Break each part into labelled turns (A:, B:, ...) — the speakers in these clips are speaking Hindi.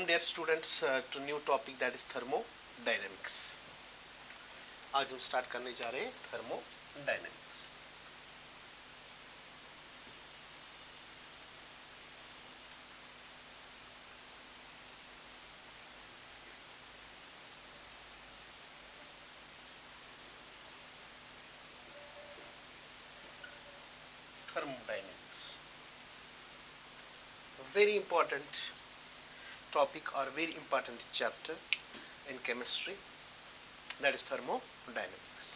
A: Welcome dear students to new topic that is thermodynamics. आज हम स्टार्ट करने जा रहे हैं thermodynamics. Thermodynamics, very important topic or very important chapter in chemistry, that is thermodynamics.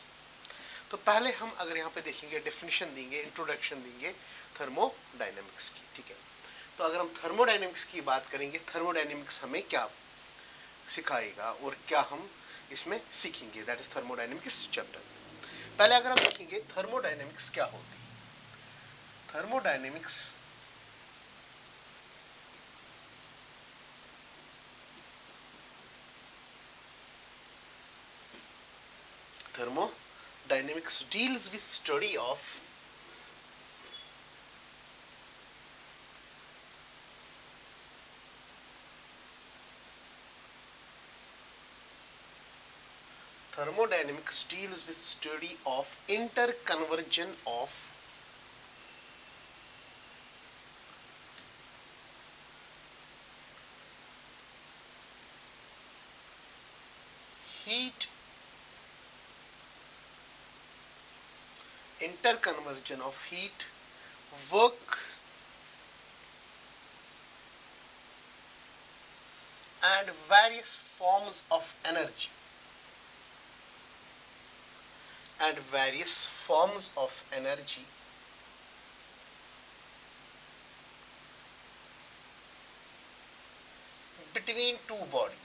A: तो पहले हम अगर यहाँ पे देखेंगे डेफिनेशन देंगे, इंट्रोडक्शन देंगे थर्मोडायनेमिक्स की. ठीक है, तो अगर हम थर्मोडायनेमिक्स की बात करेंगे, थर्मोडायनेमिक्स हमें क्या सिखाएगा और क्या हम इसमें सीखेंगे, दैट इज थर्मोडायनेमिक्स चैप्टर. पहले अगर हम देखेंगे थर्मोडायनेमिक्स क्या होती है. Thermodynamics Thermodynamics deals with study of interconversion of heat, work and various forms of energy between two bodies.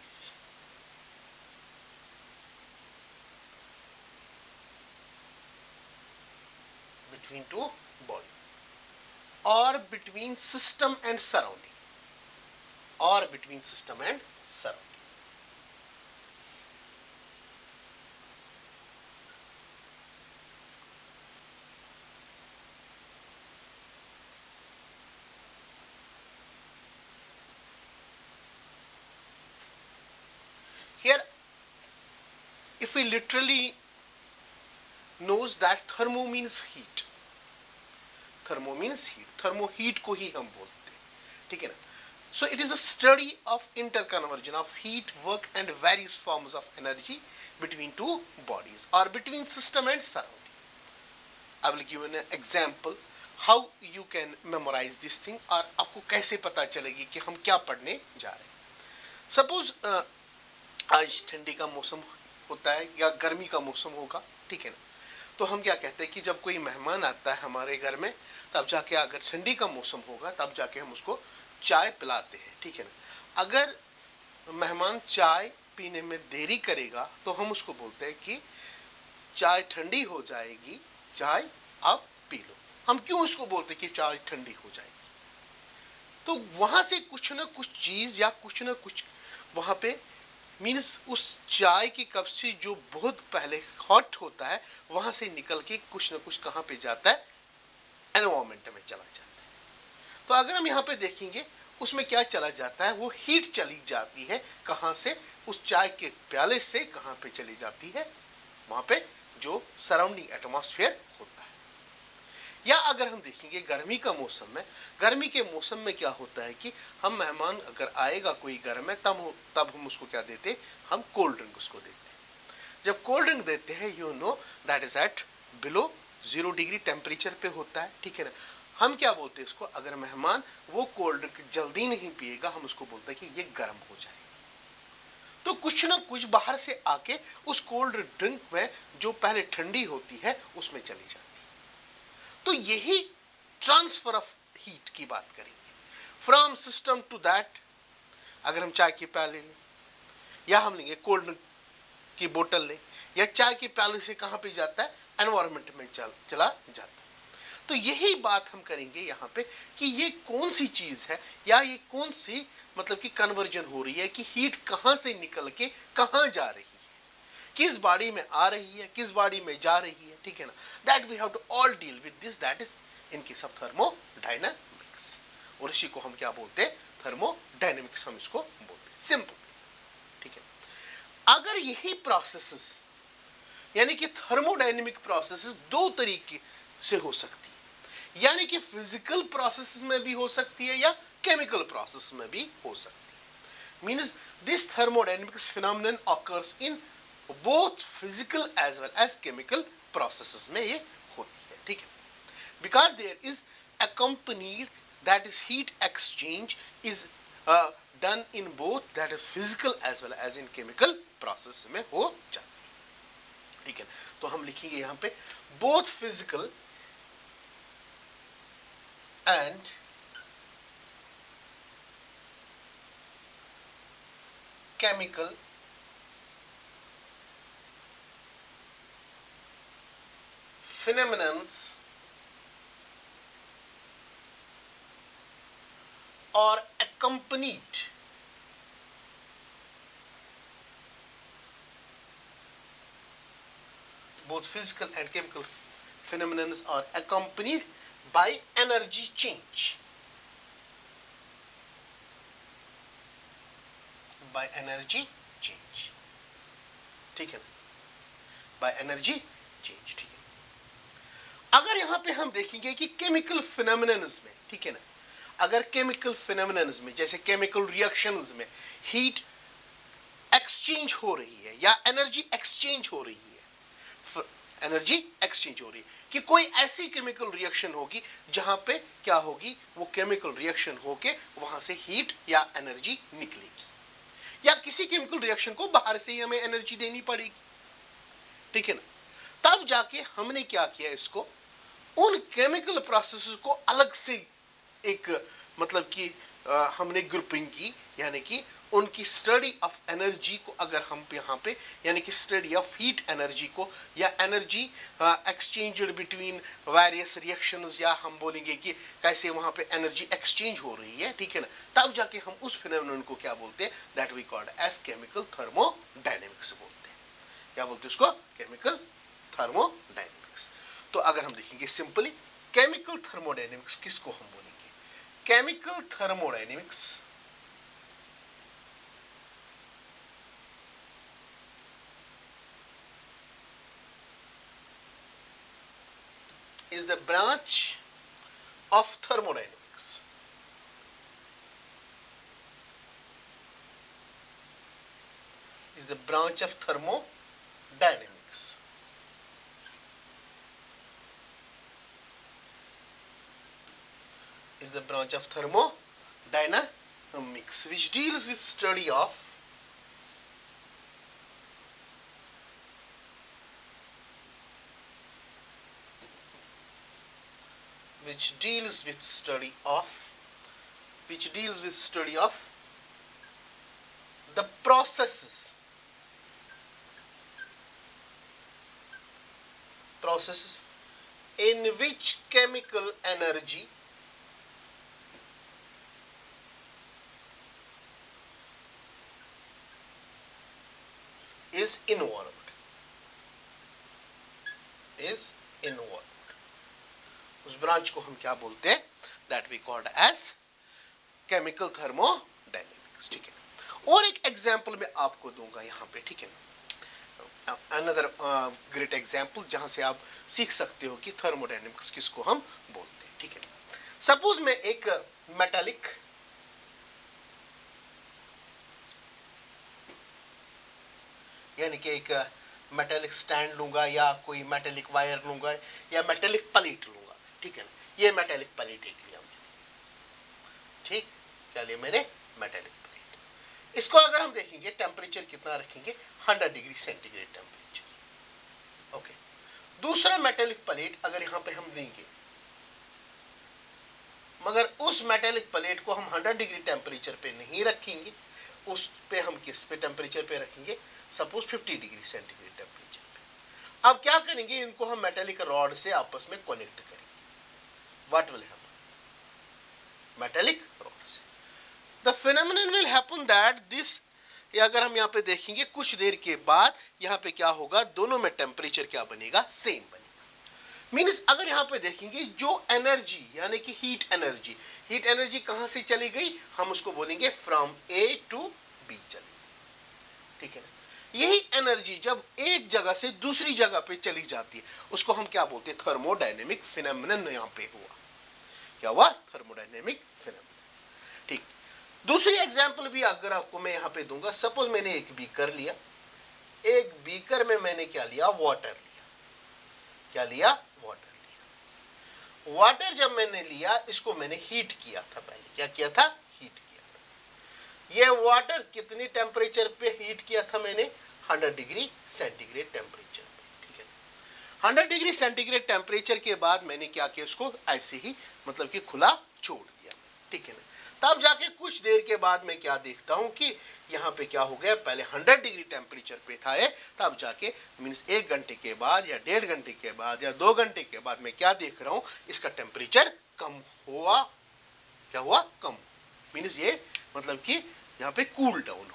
A: Or between system and surrounding. Here, if we literally knows that thermo means heat. Thermo heat को ही हम बोलते हैं. ठीक है ना. So it is the study of interconversion of heat, work and various forms of energy between two bodies और between system and surrounding. I will give an example how you can memorise this thing और आपको कैसे पता चलेगी कि हम क्या पढ़ने जा रहे हैं. सपोज आज ठंडी का मौसम होता है या गर्मी का मौसम होगा. ठीक है ना. तो हम क्या कहते हैं कि जब कोई मेहमान आता है हमारे घर में, तब जाके अगर ठंडी का मौसम होगा तब जाके हम उसको चाय पिलाते हैं. ठीक है ना. अगर मेहमान चाय पीने में देरी करेगा तो हम उसको बोलते हैं कि चाय ठंडी हो जाएगी, चाय आप पी लो. हम क्यों उसको बोलते हैं कि चाय ठंडी हो जाएगी? तो वहाँ से कुछ ना कुछ चीज़ या कुछ ना कुछ वहाँ पे मीन्स उस चाय की कप से जो बहुत पहले हॉट होता है वहाँ से निकल के कुछ ना कुछ कहाँ पे जाता है, एनवायरमेंट में चला जाता है. तो अगर हम यहाँ पे देखेंगे उसमें क्या चला जाता है, वो हीट चली जाती है. कहाँ से? उस चाय के प्याले से कहाँ पे चली जाती है, वहाँ पे जो सराउंडिंग एटमॉस्फेयर होता है. या अगर हम देखेंगे गर्मी के मौसम में क्या होता है कि हम मेहमान अगर आएगा कोई घर में तब हम उसको क्या देते, हम कोल्ड ड्रिंक उसको देते हैं. जब कोल्ड ड्रिंक देते हैं you know that is at below 0 degree temperature पे होता है. ठीक है ना. हम क्या बोलते हैं इसको, अगर मेहमान वो कोल्ड ड्रिंक जल्दी नहीं पिएगा हम उसको बोलते हैं कि ये गर्म हो जाएगा. तो कुछ ना कुछ बाहर से आके उस कोल्ड ड्रिंक में जो पहले ठंडी होती है उसमें चली जाती है. तो यही ट्रांसफर ऑफ हीट की बात करेंगे फ्रॉम सिस्टम टू दैट. अगर हम चाय के प्याले लें या हम लेंगे कोल्ड ड्रिंक की बोतल लें या चाय के प्याले से कहाँ पे जाता है, एनवायरनमेंट में चला जाता है. तो यही बात हम करेंगे यहाँ पे कि ये कौन सी चीज़ है या ये कौन सी मतलब कि कन्वर्जन हो रही है कि हीट कहाँ से निकल के कहाँ जा रही है, किस बॉडी में आ रही है, किस बॉडी में जा रही है. ठीक है ना. That we have to all deal with this, that is in case of thermodynamics. और इसी को हम क्या बोलते हैं, थर्मोडायनेमिक्स हम इसको बोलते हैं. सिंपल, ठीक है। अगर यही प्रोसेसेस यानी कि थर्मोडायनेमिक प्रोसेसेस दो तरीके से हो सकती है, यानी कि फिजिकल प्रोसेस में भी हो सकती है या केमिकल प्रोसेस में भी हो सकती है। Means this thermodynamics phenomenon occurs in both physical as well as chemical processes में ये होती है, ठीक है। Because there is accompanied, that is heat exchange is done in both, that is physical as well as in chemical process में हो जाती है, ठीक है। तो हम लिखेंगे यहां पे both physical and chemical phenomenons or accompanied both physical and chemical phenomena are accompanied by energy change, by energy change, ठीक है ना, by energy change, ठीक है। अगर यहां पे हम देखेंगे कि केमिकल फिनोमेनन्स में, ठीक है ना, अगर केमिकल फिनोमेनन्स में जैसे केमिकल रिएक्शंस में हीट एक्सचेंज हो रही है या एनर्जी एक्सचेंज हो रही है, एनर्जी एक्सचेंज हो रही है कि कोई ऐसी केमिकल रिएक्शन होगी जहां पे क्या होगी, वो केमिकल रिएक्शन होके वहां से हीट या एनर्जी निकलेगी, या किसी केमिकल रिएक्शन को बाहर से ही हमें एनर्जी देनी पड़ेगी, ठीक है ना। तब जाके हमने क्या किया, इसको उन केमिकल प्रोसेसेस को अलग से एक मतलब कि हमने ग्रुपिंग की, यानी कि उनकी स्टडी ऑफ एनर्जी को अगर हम यहाँ पे यानी कि स्टडी ऑफ हीट एनर्जी को या energy exchange between various reactions, या हम बोलेंगे कि कैसे वहाँ पे एनर्जी एक्सचेंज हो रही है, ठीक है ना, तब जाके हम उस फिनोमेनन को क्या बोलते हैं, that we called as chemical thermodynamics बोलते हैं। क्या बोलते हैं उसको, केमिकल थर्मोडायनेमिक्स। तो अगर हम देखेंगे सिंपली केमिकल थर्मोडायनेमिक्स किसको हम बोलेंगे, chemical thermodynamics is the branch of thermodynamics. Is the branch of thermodynamics. Is the branch of thermodynamics which deals with study of which deals with study of the processes in which chemical energy is involved, उस ब्रांच को हम क्या बोलते हैं, that we called as chemical thermodynamics, ठीक है। और एक एग्जांपल मैं आपको दूंगा यहाँ पे, ठीक है, अनदर ग्रेट एग्जांपल जहां से आप सीख सकते हो कि थर्मोडायनेमिक्स किसको हम बोलते हैं, ठीक है। सपोज मैं एक मेटालिक यानी कि एक मेटालिक स्टैंड लूंगा या कोई मेटालिक वायर लूंगा या मेटालिक प्लेट लूंगा, ठीक है ना। ये मेटालिक प्लेट एक लिया मैंने, ठीक, क्या लिया मैंने, मेटालिक प्लेट। इसको अगर हम देखेंगे टेम्परेचर कितना रखेंगे, 100 डिग्री सेंटीग्रेड टेम्परेचर, ओके। दूसरा मेटालिक प्लेट अगर यहाँ पे हम देंगे, मगर उस मेटालिक प्लेट को हम 100 डिग्री टेम्परेचर पे नहीं रखेंगे, उस पे हम किस पे टेम्परेचर पे रखेंगे, सपोज 50 डिग्री सेंटीग्रेड टेम्परेचर पे। अब क्या करेंगे, इनको हम मेटालिक रॉड से आपस में कनेक्ट करेंगे, what will happen, metallic rod से the phenomenon will happen that this, अगर हम यहाँ पे देखेंगे कुछ देर के बाद यहाँ पे क्या होगा, दोनों में टेम्परेचर क्या बनेगा, सेम बनेगा। मीन्स अगर यहाँ पे देखेंगे जो एनर्जी यानी कि हीट एनर्जी कहाँ से चली गई, हम उसको बोलेंगे फ्रॉम ए टू बी, ठीक है ना। यही एनर्जी जब एक जगह से दूसरी जगह पे चली जाती है उसको हम क्या बोलते हैं, थर्मोडायनेमिक फिनोमेनन यहाँ पे हुआ। क्या हुआ, थर्मोडायनेमिक फिनोमेनन। ठीक, दूसरी एग्जांपल भी अगर आपको मैं यहाँ पे दूंगा, सपोज मैंने एक बीकर लिया, एक बीकर में मैंने क्या लिया, वाटर लिया। क्या लिया, वाटर लिया। वाटर जब मैंने लिया इसको मैंने हीट किया था पहले। क्या किया था, हीट किया था। ये वाटर कितनी टेम्परेचर पे हीट किया था मैंने, 100 डिग्री सेंटीग्रेड टेम्परेचर पे। ठीक है, 100 डिग्री सेंटीग्रेड टेम्परेचर के बाद मैंने क्या किया, इसको ऐसे ही मतलब कि खुला छोड़ दिया। ठीक है ना। तब जाके कुछ देर के बाद मैं क्या देखता हूं कि यहाँ पे क्या हो गया, पहले 100 डिग्री टेम्परेचर पे था ये, तब जाके मीन्स 1 घंटे के बाद या 1.5 घंटे के बाद या 2 घंटे के बाद मैं क्या देख रहा हूं, इसका टेम्परेचर कम हुआ। क्या हुआ, कम। मीन्स ये मतलब कि यहाँ पे कूल डाउन हुआ।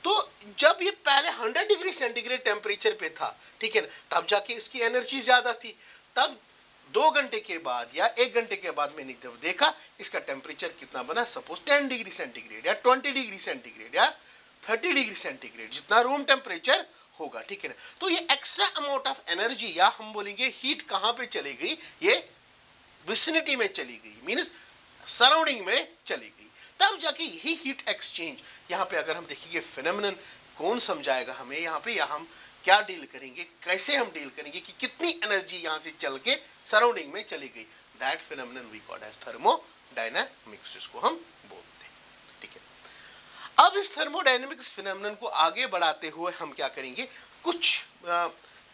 A: तो जब ये पहले 100 डिग्री सेंटीग्रेड टेम्परेचर पे था, ठीक है ना, तब जाके इसकी एनर्जी ज्यादा थी। तब 2 घंटे के बाद या 1 घंटे के बाद मैंने जब देखा इसका टेम्परेचर कितना बना, सपोज 10 डिग्री सेंटीग्रेड या 20 डिग्री सेंटीग्रेड या 30 डिग्री सेंटीग्रेड, जितना रूम टेम्परेचर होगा। ठीक है ना। तो ये एक्स्ट्रा अमाउंट ऑफ एनर्जी या हम बोलेंगे हीट कहां पे चली गई, ये विसिनिटी में चली गई, मीन्स सराउंडिंग में चली गई। तब जाके यही हीट एक्सचेंज यहाँ पे अगर हम देखेंगे फिनोमेनन कौन समझाएगा हमें यहाँ पे, या हम क्या डील करेंगे, कैसे हम डील करेंगे कि कितनी एनर्जी यहाँ से चल के सराउंडिंग में चली गई, that phenomenon we called as thermodynamics, इसको हम बोलते हैं। ठीक है। अब इस थर्मोडायनामिक्स फिनोमेनन को आगे बढ़ाते हुए हम क्या करेंगे, कुछ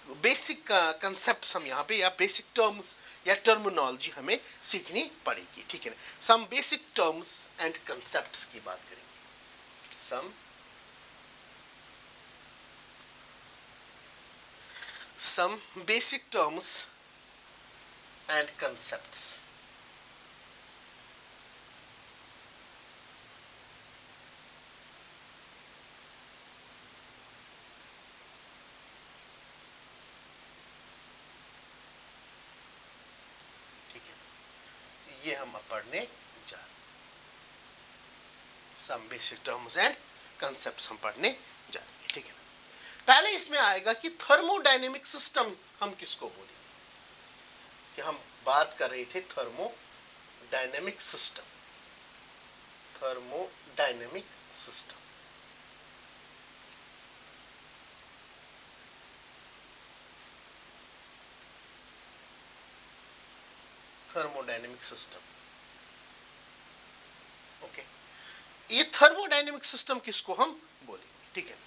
A: बेसिक कंसेप्ट्स हम यहाँ पे या बेसिक टर्म्स या टर्मिनोलॉजी हमें सीखनी पड़ेगी। ठीक है ना। Some basic terms and concepts की बात करेंगे। some basic terms and concepts. ठीक है, ये हम पढ़ने जा रहे हैं। some basic terms and concepts हम पढ़ने जा रहे हैं। ठीक है। पहले इसमें आएगा कि थर्मोडायनेमिक सिस्टम हम किसको बोलेंगे, कि हम बात कर रहे थे thermodynamic system. Thermodynamic system, thermodynamic system. Okay, ये थर्मोडायनेमिक सिस्टम किसको हम बोलेंगे। ठीक है।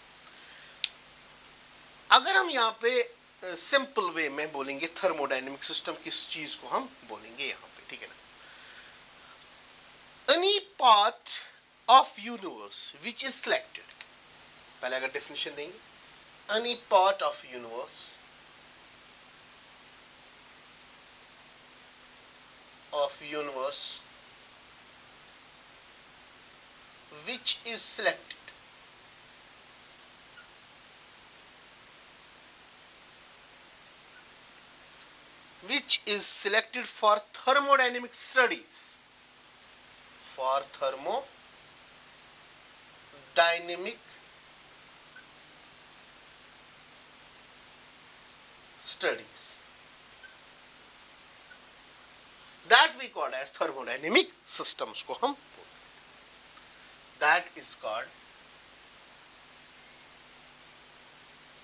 A: अगर हम यहाँ पे सिंपल वे में बोलेंगे थर्मोडायनेमिक सिस्टम किस चीज को हम बोलेंगे यहाँ पे। ठीक है ना। Any part of universe which is selected, पहले अगर डेफिनेशन देंगे, any part of universe which is selected for thermodynamic studies, for thermodynamic studies, that we call as thermodynamic systems को हम that is called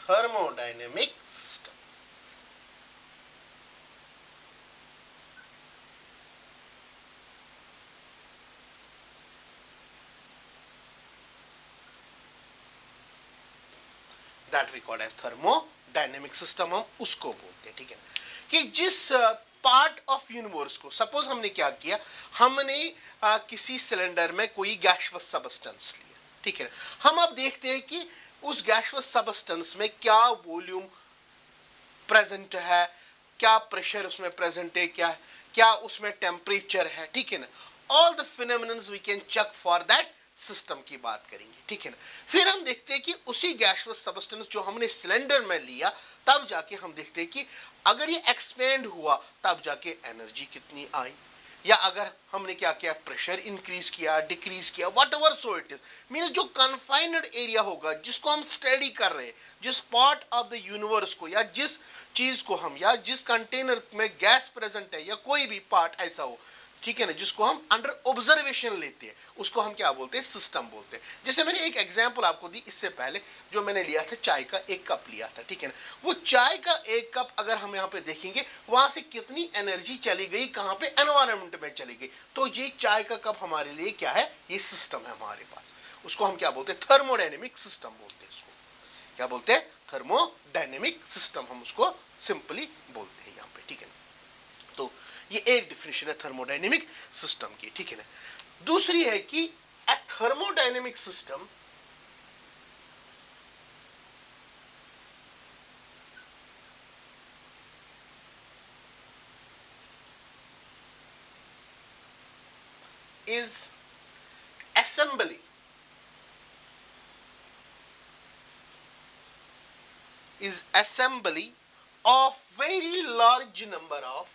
A: thermodynamic system. That we call as thermodynamic system हम उसको बोलते हैं। ठीक है, कि जिस पार्ट ऑफ यूनिवर्स को, सपोज हमने क्या किया, हमने किसी सिलेंडर में कोई गैशियस सबस्टेंस लिया। ठीक है, हम अब देखते हैं कि उस गैशियस सबस्टेंस में क्या वॉल्यूम प्रेजेंट है, क्या प्रेशर उसमें प्रेजेंट है, क्या उसमें टेम्परेचर है। ठीक है ना। All the phenomenons we can check for that system की बात करेंगे। ठीक है ना। फिर हम देखते हैं कि उसी गैशियस सबस्टेंस जो हमने सिलेंडर में लिया, तब जाके हम देखते हैं कि अगर ये एक्सपेंड हुआ तब जाके एनर्जी कितनी आई, या अगर हमने क्या किया, प्रेशर इंक्रीज किया, डिक्रीज किया, what ever so it is, mean जो कन्फाइंड एरिया होगा जिसको हम स्टडी कर रहे हैं, जिस पार्ट ऑफ द यूनिवर्स को या जिस चीज को हम या जिस कंटेनर में गैस प्रेजेंट है या कोई भी पार्ट ऐसा हो, ठीक है ना, जिसको हम अंडर ऑब्जर्वेशन लेते हैं, उसको हम क्या बोलते हैं, सिस्टम बोलते हैं। जैसे मैंने एक एग्जांपल आपको दी इससे पहले, जो मैंने लिया था चाय का एक कप लिया था, ठीक है ना, वो चाय का एक कप अगर हम यहाँ पे देखेंगे वहां से कितनी एनर्जी चली गई, कहां पे, एनवायरमेंट में चली गई, तो ये चाय का कप हमारे लिए क्या है, ये सिस्टम है हमारे पास, उसको हम क्या बोलते हैं, थर्मोडायनेमिक सिस्टम बोलते हैं, इसको क्या बोलते हैं, थर्मोडायनेमिक सिस्टम, हम उसको सिंपली बोलते हैं यहाँ पे, ठीक है ना। तो ये एक डिफिनेशन है थर्मोडायनेमिक सिस्टम की, ठीक है ना। दूसरी है कि a thermodynamic system is assembly of very large number of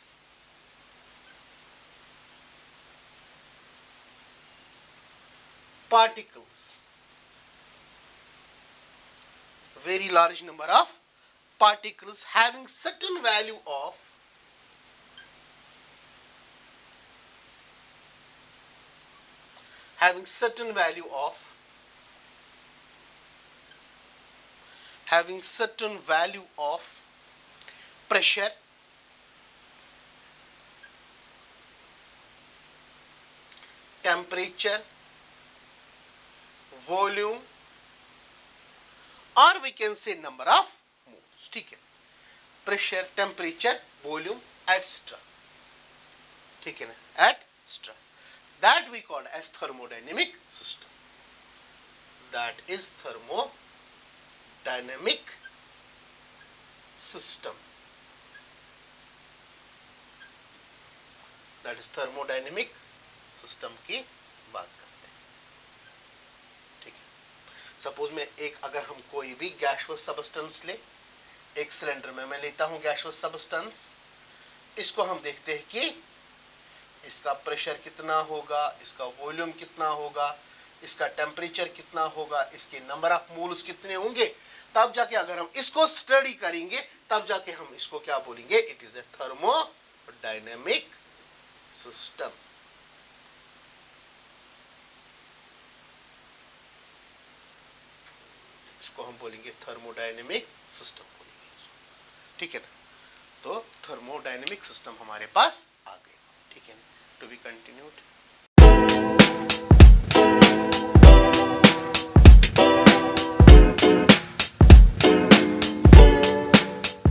A: particles, very large number of particles having certain value of having certain value of pressure, temperature, volume, or we can say number of moles, ठीक है, pressure, temperature, volume, etc, ठीक है ना, etc, that we call as thermodynamic system. That is thermodynamic system. That is thermodynamic system की बात करते हैं, ठीक है। सपोज में एक, अगर हम कोई भी गैसियस सब्सटेंस ले, एक सिलेंडर में मैं लेता हूं गैसियस सब्सटेंस, इसको हम देखते हैं कि इसका प्रेशर कितना होगा, इसका वॉल्यूम कितना होगा, इसका टेम्परेचर कितना होगा, इसके नंबर ऑफ मोल्स कितने होंगे, तब जाके अगर हम इसको स्टडी करेंगे तब जाके हम इसको क्या बोलेंगे, it is a thermodynamic system. इसको हम बोलेंगे थर्मोडायनेमिक सिस्टम बोलेंगे, ठीक है ना। तो थर्मोडायनेमिक सिस्टम हमारे पास आ गए, ठीक है ना। To be continued.